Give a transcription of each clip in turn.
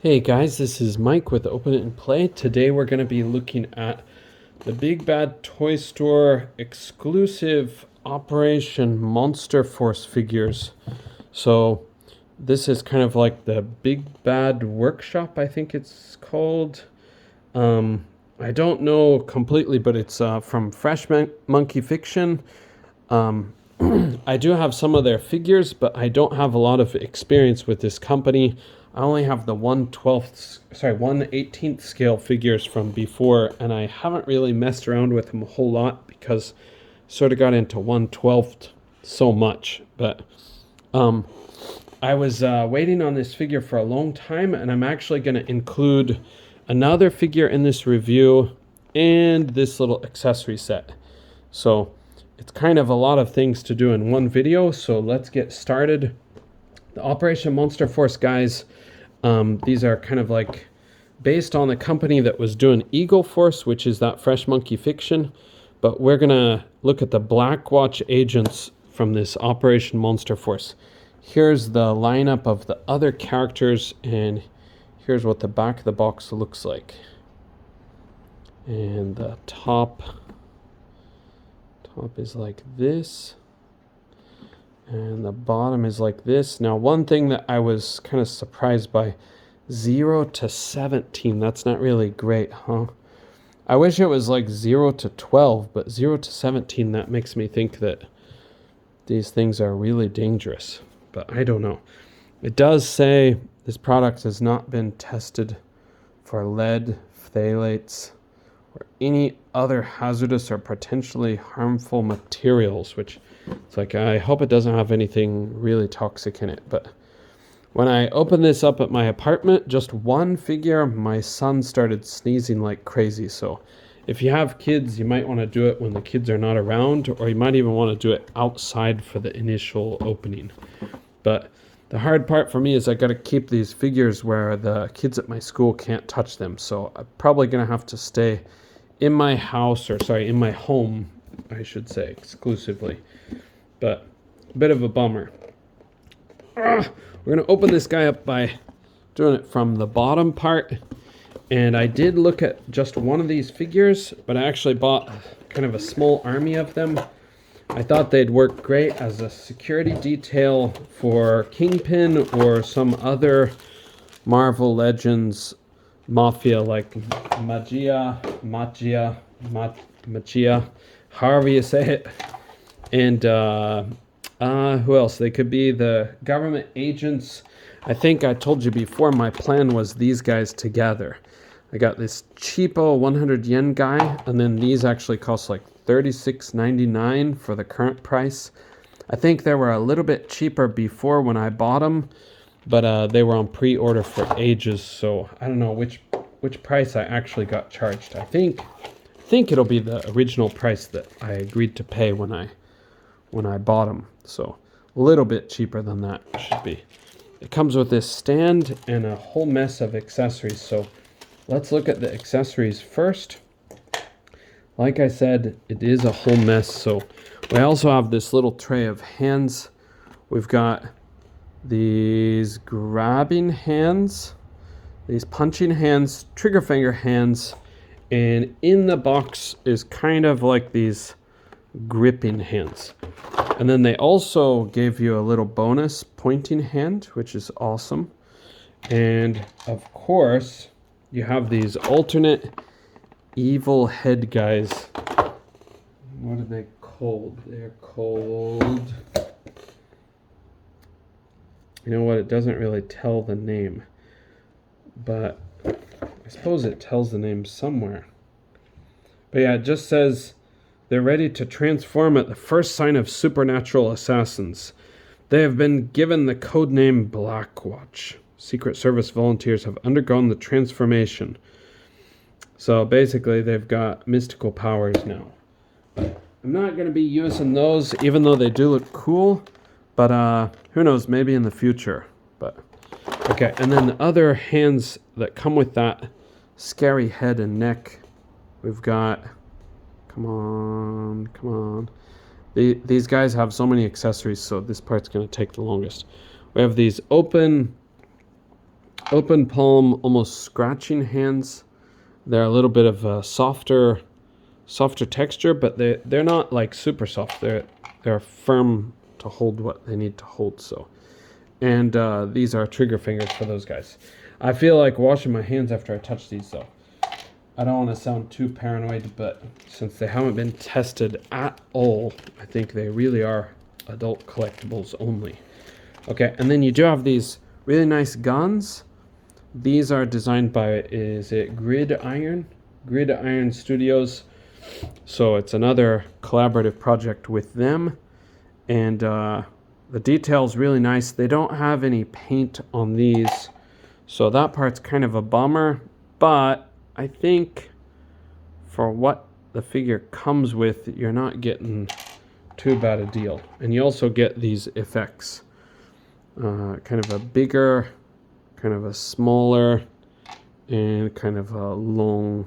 Hey guys, this is Mike with Open It and Play. Today we're going to be looking at the Big Bad Toy Store exclusive Operation Monster Force figures. So this is kind of like the Big Bad Workshop, I think it's called. I don't know completely, but it's from Fresh Monkey Fiction. I do have some of their figures, but I don't have a lot of experience with this company. I only have the 1/18th scale figures from before, and I haven't really messed around with them a whole lot because I sort of got into 1/12 so much. But I was waiting on this figure for a long time, and I'm actually going to include another figure in this review and this little accessory set. So it's kind of a lot of things to do in one video, so let's get started. The Operation Monster Force guys, these are kind of like based on the company that was doing Eagle Force, which is that Fresh Monkey Fiction, but we're gonna look at the BlackWatch agents from this Operation Monster Force. Here's the lineup of the other characters, and here's what the back of the box looks like. And the top is like this, and the bottom is like this. Now, one thing that I was kind of surprised by, 0 to 17, that's not really great, huh? I wish it was like 0 to 12, but 0 to 17, that makes me think that these things are really dangerous, but I don't know. It does say this product has not been tested for lead, phthalates, or any other hazardous or potentially harmful materials, which it's like, I hope it doesn't have anything really toxic in it. But when I opened this up at my apartment, just one figure, my son started sneezing like crazy. So if you have kids, you might want to do it when the kids are not around, or you might even want to do it outside for the initial opening. But the hard part for me is I got to keep these figures where the kids at my school can't touch them. So I'm probably going to have to stay in my house, or sorry, in my home, I should say, exclusively. But a bit of a bummer. We're going to open this guy up by doing it from the bottom part. And I did look at just one of these figures, but I actually bought kind of a small army of them. I thought they'd work great as a security detail for Kingpin or some other Marvel Legends Mafia like Magia, however you say it. And who else? They could be the government agents. I think I told you before, my plan was these guys together. I got this cheapo 100 yen guy, and then these actually cost like $36.99 for the current price. I think they were a little bit cheaper before when I bought them, but they were on pre-order for ages, so I don't know which price I actually got charged. I think it'll be the original price that I agreed to pay when I bought them. So a little bit cheaper than that should be. It comes with this stand and a whole mess of accessories. So let's look at the accessories first. Like I said, it is a whole mess. So we also have this little tray of hands. We've got these grabbing hands, these punching hands, trigger finger hands, and in the box is kind of like these gripping hands. And then they also gave you a little bonus pointing hand, which is awesome. And of course, you have these alternate evil head guys. What are they called? They're called... You know what? It doesn't really tell the name, but I suppose it tells the name somewhere. But yeah, it just says they're ready to transform at the first sign of supernatural assassins. They have been given the codename BlackWatch. Secret Service volunteers have undergone the transformation. So basically, they've got mystical powers now. But I'm not going to be using those, even though they do look cool. But who knows, maybe in the future. But okay, and then the other hands that come with that scary head and neck, we've got, come on. These guys have so many accessories, so this part's going to take the longest. We have these open open palm, almost scratching hands. They're a little bit of a softer texture, but they're not like super soft. They're firm to hold what they need to hold. So, and these are trigger fingers for those guys. I feel like washing my hands after I touch these though. I don't want to sound too paranoid, but since they haven't been tested at all, I think they really are adult collectibles only. Okay, and then you do have these really nice guns. These are designed by, is it Gridiron? Gridiron Studios. So it's another collaborative project with them. And the detail's really nice. They don't have any paint on these, so that part's kind of a bummer. But I think for what the figure comes with, you're not getting too bad a deal. And you also get these effects. Kind of a bigger, kind of a smaller, and kind of a long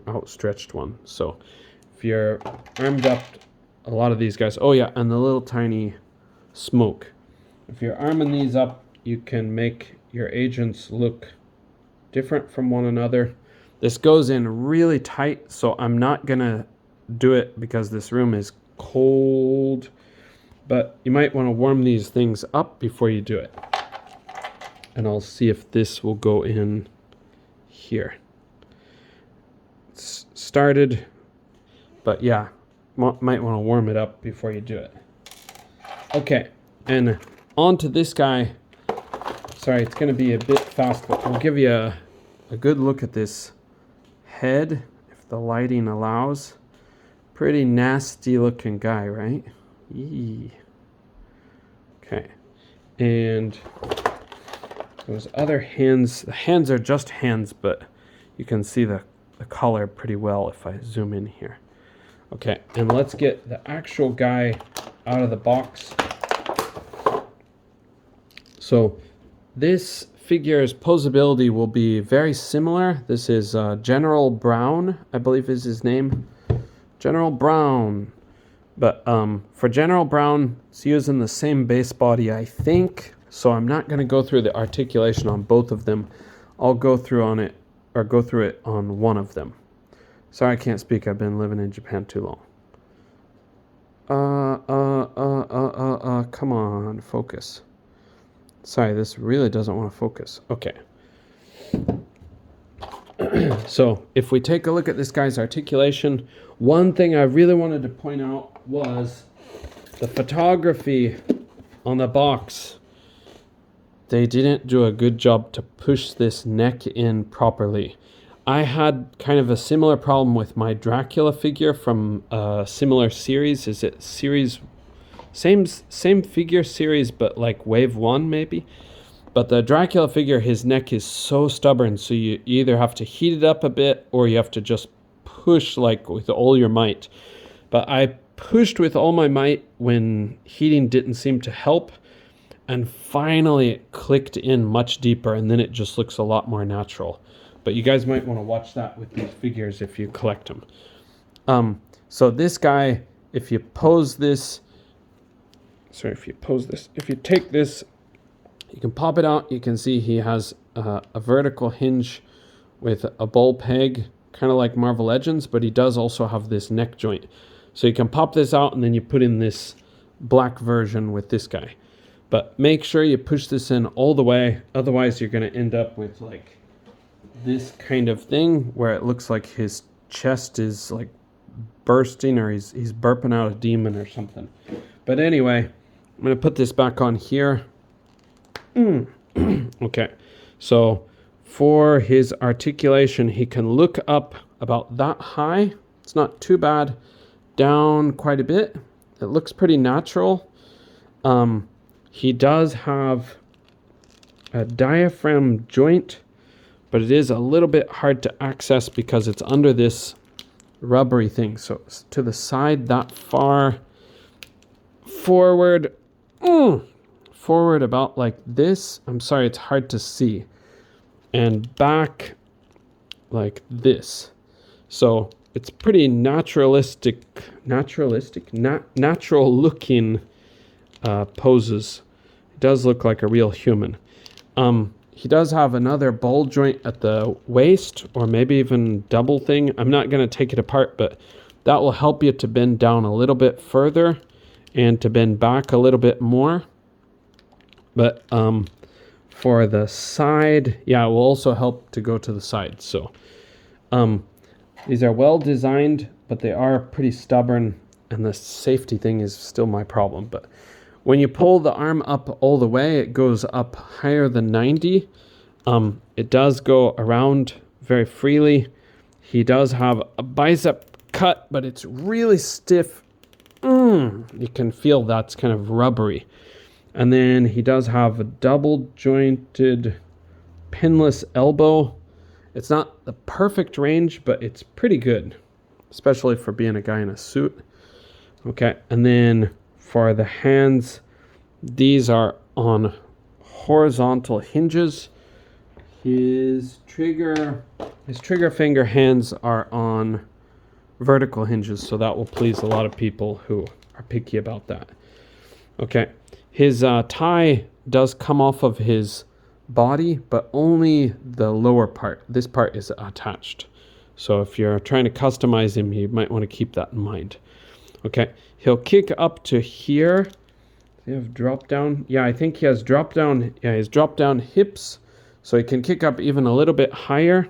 outstretched one. So if you're armed up, a lot of these guys, oh yeah, and the little tiny smoke. If you're arming these up, you can make your agents look different from one another. This goes in really tight, so I'm not gonna do it because this room is cold, but you might want to warm these things up before you do it. And I'll see if this will go in here. It's started, but yeah, might want to warm it up before you do it. Okay, and on to this guy. Sorry, it's going to be a bit fast, but we'll give you a good look at this head, if the lighting allows. Pretty nasty looking guy, right? Yee. Okay, and those other hands, the hands are just hands, but you can see the color pretty well if I zoom in here. Okay, and let's get the actual guy out of the box. So this figure's posability will be very similar. This is General Brown, I believe is his name. General Brown. But for General Brown, it's using the same base body, I think. So I'm not going to go through the articulation on both of them. I'll go through on it, or go through it on one of them. Sorry, I can't speak. I've been living in Japan too long. Come on, focus. Sorry, this really doesn't want to focus. Okay. So if we take a look at this guy's articulation, one thing I really wanted to point out was the photography on the box. They didn't do a good job to push this neck in properly. I had kind of a similar problem with my Dracula figure from a similar series. Is it series, same figure series, but like wave 1 maybe? But the Dracula figure, his neck is so stubborn, so you either have to heat it up a bit or you have to just push like with all your might. But I pushed with all my might when heating didn't seem to help, and finally it clicked in much deeper, and then it just looks a lot more natural. But you guys might want to watch that with these figures if you collect them. So this guy, if you pose this, if you take this, you can pop it out. You can see he has a vertical hinge with a ball peg, kind of like Marvel Legends, but he does also have this neck joint. So you can pop this out and then you put in this black version with this guy. But make sure you push this in all the way, otherwise you're going to end up with like this kind of thing where it looks like his chest is like bursting, or he's burping out a demon or something. But anyway, I'm going to put this back on here. Okay, so for his articulation, he can look up about that high. It's not too bad. Down quite a bit. It looks pretty natural. He does have a diaphragm joint, but it is a little bit hard to access because it's under this rubbery thing. So to the side, that far forward, forward about like this. I'm sorry, it's hard to see. And back like this. So it's pretty natural looking poses. It does look like a real human. he does have another ball joint at the waist, or maybe even double thing. I'm not going to take it apart, but that will help you to bend down a little bit further and to bend back a little bit more. But for the side, yeah, it will also help to go to the side. So these are well designed, but they are pretty stubborn, and the safety thing is still my problem. But when you pull the arm up all the way, it goes up higher than 90. It does go around very freely. He does have a bicep cut, but it's really stiff. You can feel that's kind of rubbery. And then he does have a double jointed pinless elbow. It's not the perfect range, but it's pretty good, especially for being a guy in a suit. Okay, and then for the hands, these are on horizontal hinges. His trigger finger hands are on vertical hinges, so that will please a lot of people who are picky about that. Okay, his tie does come off of his body, but only the lower part. This part is attached. So if you're trying to customize him, you might want to keep that in mind. Okay, he'll kick up to here. Does he have drop down? Yeah, I think he has drop down. Yeah, his drop down hips, so he can kick up even a little bit higher.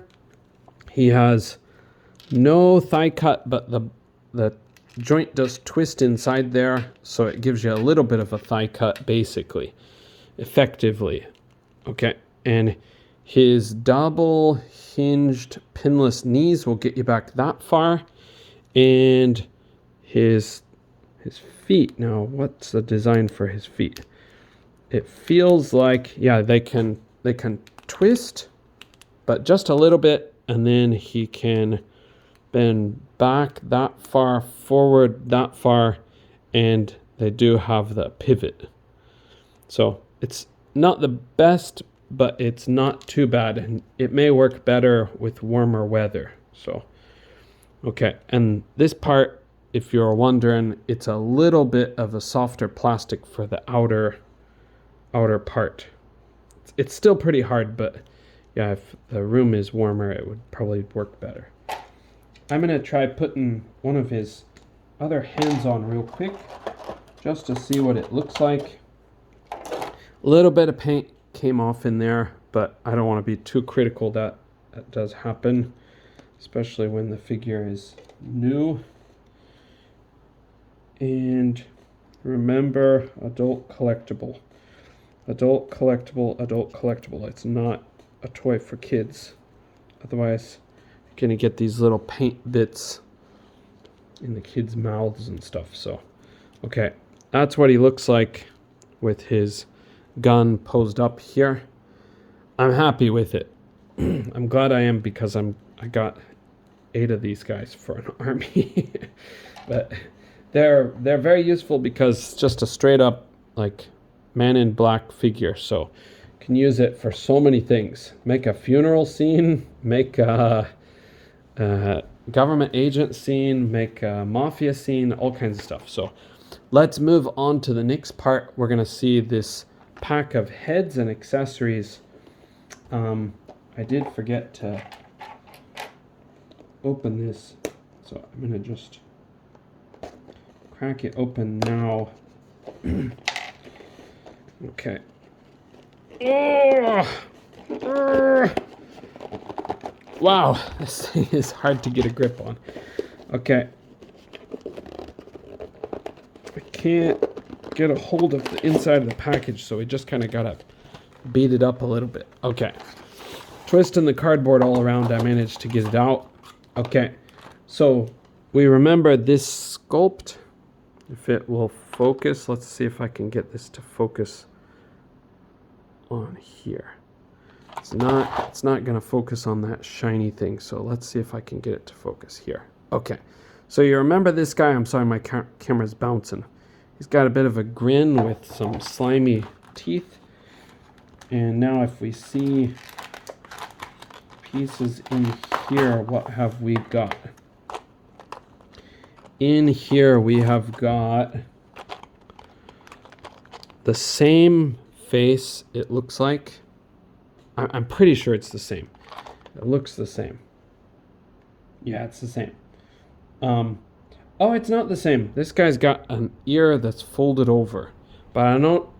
He has no thigh cut, but the joint does twist inside there, so it gives you a little bit of a thigh cut, basically, effectively. Okay, and his double hinged pinless knees will get you back that far, and his feet. Now, what's the design for his feet? It feels like, yeah, they can twist, but just a little bit, and then he can bend back that far, forward that far, and they do have the pivot. So it's not the best, but it's not too bad, and it may work better with warmer weather. So, okay, and this part, if you're wondering, it's a little bit of a softer plastic for the outer part. It's still pretty hard, but yeah, if the room is warmer, it would probably work better. I'm going to try putting one of his other hands on real quick, just to see what it looks like. A little bit of paint came off in there, but I don't want to be too critical. That does happen, especially when the figure is new. And remember, adult collectible. Adult collectible, adult collectible. It's not a toy for kids. Otherwise, you're going to get these little paint bits in the kids' mouths and stuff. So, okay, that's what he looks like with his gun posed up here. I'm happy with it. I'm glad I am, because I got 8 of these guys for an army. But they're very useful, because it's just a straight up like man in black figure. So you can use it for so many things. Make a funeral scene, make a government agent scene, make a mafia scene, all kinds of stuff. So let's move on to the next part. We're going to see this pack of heads and accessories. I did forget to open this, so I'm going to just crack it open now. Okay. Wow, this thing is hard to get a grip on. Okay. I can't get a hold of the inside of the package, so we just kind of got to beat it up a little bit. Okay. Twisting the cardboard all around, I managed to get it out. Okay. So we remember this sculpt. If it will focus, let's see if I can get this to focus on here. It's not going to focus on that shiny thing, so let's see if I can get it to focus here. Okay, so you remember this guy. I'm sorry, my camera's bouncing. He's got a bit of a grin with some slimy teeth. And now if we see pieces in here, what have we got? In here we have got the same face, it looks like. I'm pretty sure it's the same. It looks the same. Yeah, it's the same. Oh, it's not the same. This guy's got an ear that's folded over. But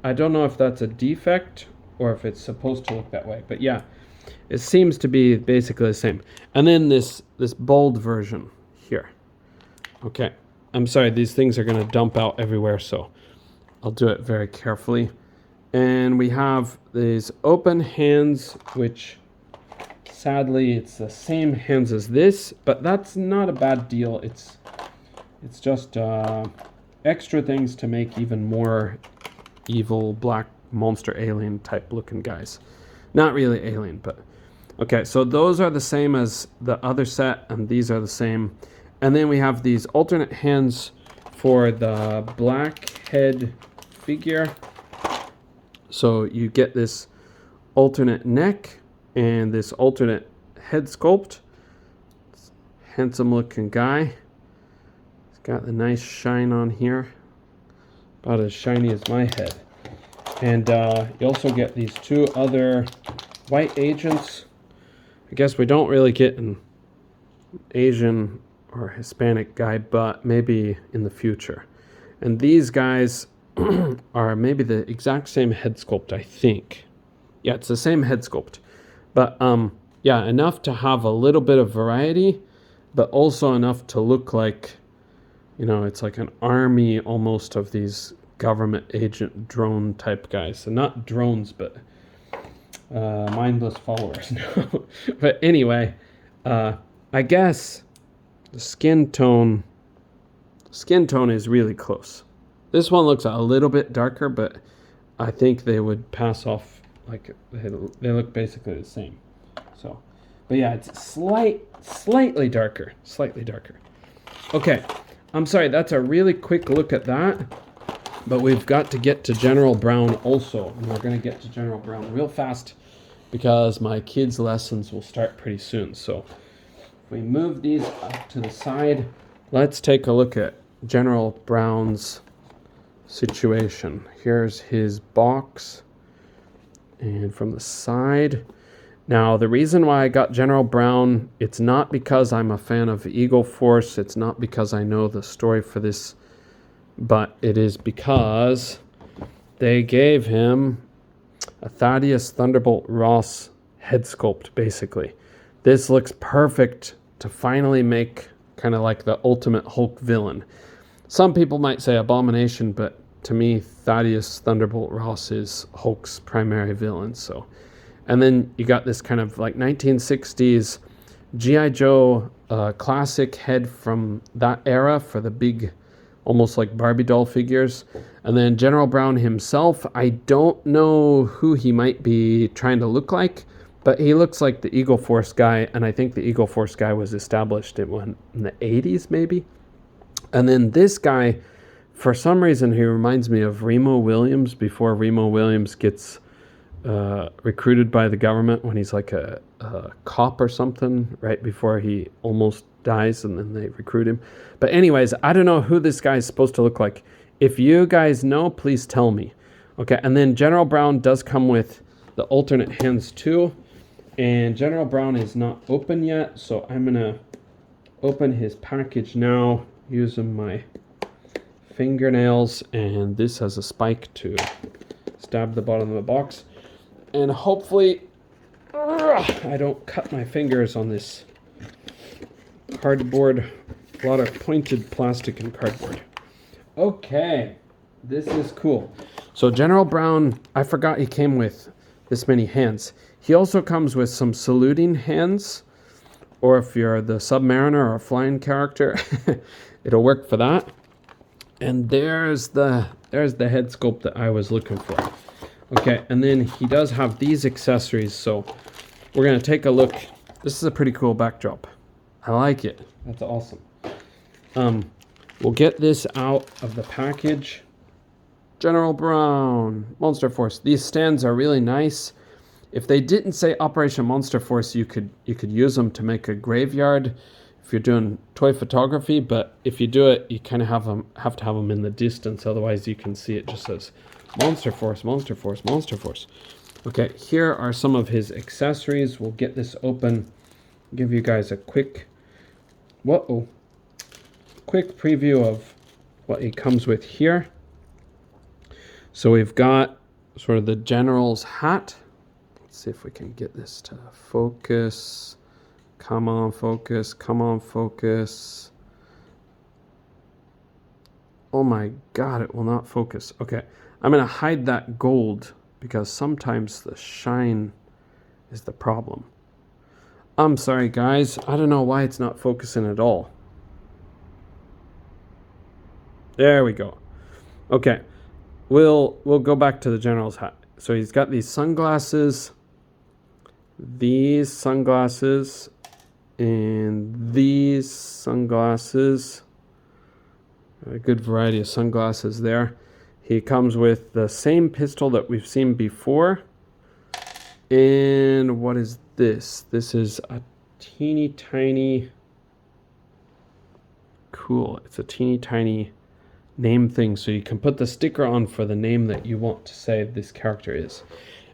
I don't know if that's a defect or if it's supposed to look that way. But yeah, it seems to be basically the same. And then this bold version here. Okay. I'm sorry, these things are going to dump out everywhere, so I'll do it very carefully. And we have these open hands, which sadly it's the same hands as this, but that's not a bad deal. It's just extra things to make even more evil black monster alien type looking guys. Not really alien, but okay. So those are the same as the other set, and these are the same. And then we have these alternate hands for the black head figure. So you get this alternate neck and this alternate head sculpt. Handsome looking guy. He's got the nice shine on here. About as shiny as my head. And you also get these two other white agents. I guess we don't really get an Asian or Hispanic guy, but maybe in the future. And these guys are maybe the exact same head sculpt, I think. Yeah, it's the same head sculpt. But yeah, enough to have a little bit of variety, but also enough to look like, you know, it's like an army almost of these government agent drone type guys. So not drones, but mindless followers. But anyway, I guess the skin tone is really close. This one looks a little bit darker, but I think they would pass off like they look basically the same. So, but yeah, it's slightly darker. Okay, I'm sorry, that's a really quick look at that. But we've got to get to General Brown also. And we're going to get to General Brown real fast because my kids' lessons will start pretty soon. So if we move these up to the side, let's take a look at General Brown's situation. Here's his box. And from the side. Now, the reason why I got General Brown, it's not because I'm a fan of Eagle Force. It's not because I know the story for this. But it is because they gave him a Thaddeus Thunderbolt Ross head sculpt, basically. This looks perfect to finally make kind of like the ultimate Hulk villain. Some people might say Abomination, but to me, Thaddeus Thunderbolt Ross is Hulk's primary villain. So, and then you got this kind of like 1960s G.I. Joe classic head from that era for the big, almost like Barbie doll figures. And then General Brown himself, I don't know who he might be trying to look like, but he looks like the Eagle Force guy, and I think the Eagle Force guy was established in the 80s maybe. And then this guy, for some reason, he reminds me of Remo Williams before Remo Williams gets recruited by the government when he's like a cop or something, right before he almost dies, and then they recruit him. But anyways, I don't know who this guy is supposed to look like. If you guys know, please tell me. Okay, and then General Brown does come with the alternate hands too. And General Brown is not open yet, so I'm gonna open his package now using my fingernails, and this has a spike to stab the bottom of the box. And hopefully I don't cut my fingers on this cardboard. A lot of pointed plastic and cardboard. Okay, this is cool. So General Brown, I forgot he came with this many hands. He also comes with some saluting hands, or if you're the Submariner or a flying character, it'll work for that. And there's the head sculpt that I was looking for. Okay, and then he does have these accessories, so we're gonna take a look. This is a pretty cool backdrop. I like it. That's awesome. We'll get this out of the package. General Brown, Monster Force. These stands are really nice. If they didn't say Operation Monster Force, you could use them to make a graveyard if you're doing toy photography, but if you do it, you kind of have to have them in the distance, otherwise you can see it just says Monster Force, Monster Force, Monster Force. Okay, here are some of his accessories. We'll get this open, give you guys a quick preview of what he comes with here. So we've got sort of the general's hat. Let's see if we can get this to focus. Come on, focus. Come on, focus. Oh my God, it will not focus. Okay, I'm going to hide that gold because sometimes the shine is the problem. I'm sorry, guys. I don't know why it's not focusing at all. There we go. Okay, we'll go back to the general's hat. So he's got these sunglasses, and these sunglasses. A good variety of sunglasses there. He comes with the same pistol that we've seen before. And what is this? This is a teeny tiny... Cool. It's a teeny tiny name thing. So you can put the sticker on for the name that you want to say this character is.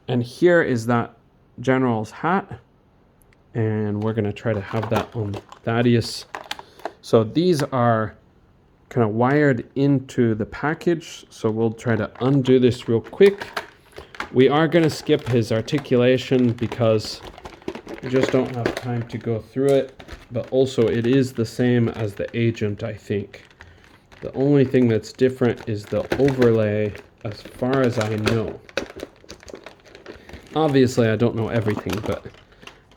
And here is that general's hat. And we're going to try to have that on Thaddeus. So these are kind of wired into the package, so we'll try to undo this real quick. We are going to skip his articulation because we just don't have time to go through it, but also it is the same as the agent, I think. The only thing that's different is the overlay, as far as I know. Obviously I don't know everything, but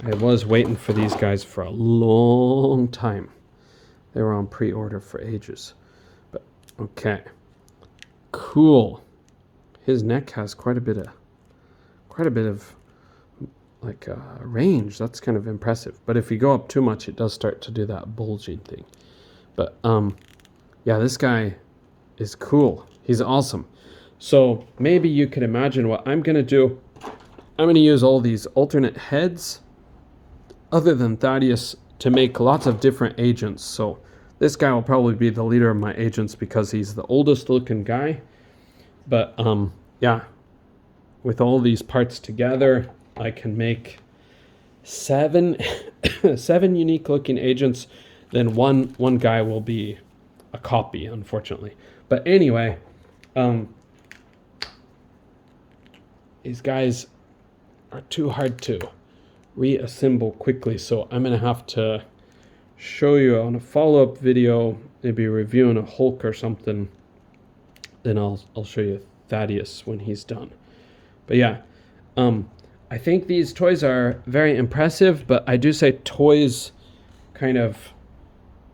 I was waiting for these guys for a long time. They were on pre-order for ages. But okay. Cool. His neck has quite a bit of like range. That's kind of impressive. But if you go up too much, it does start to do that bulging thing. But yeah, this guy is cool. He's awesome. So maybe you could imagine what I'm going to do. I'm going to use all these alternate heads other than Thaddeus to make lots of different agents. So this guy will probably be the leader of my agents because he's the oldest looking guy. But yeah, with all these parts together, I can make seven unique looking agents. Then one guy will be a copy, unfortunately. But anyway, these guys are too hard to reassemble quickly, so I'm gonna have to show you on a follow-up video, maybe reviewing a Hulk or something. Then I'll show you Thaddeus when he's done. But yeah, I think these toys are very impressive, but I do say toys kind of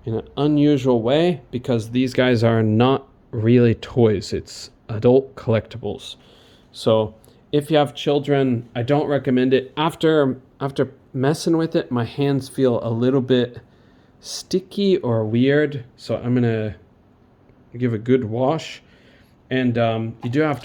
in an unusual way because these guys are not really toys. It's adult collectibles. So if you have children, I don't recommend it. After messing with it, my hands feel a little bit sticky or weird. So I'm gonna give a good wash. And you do have to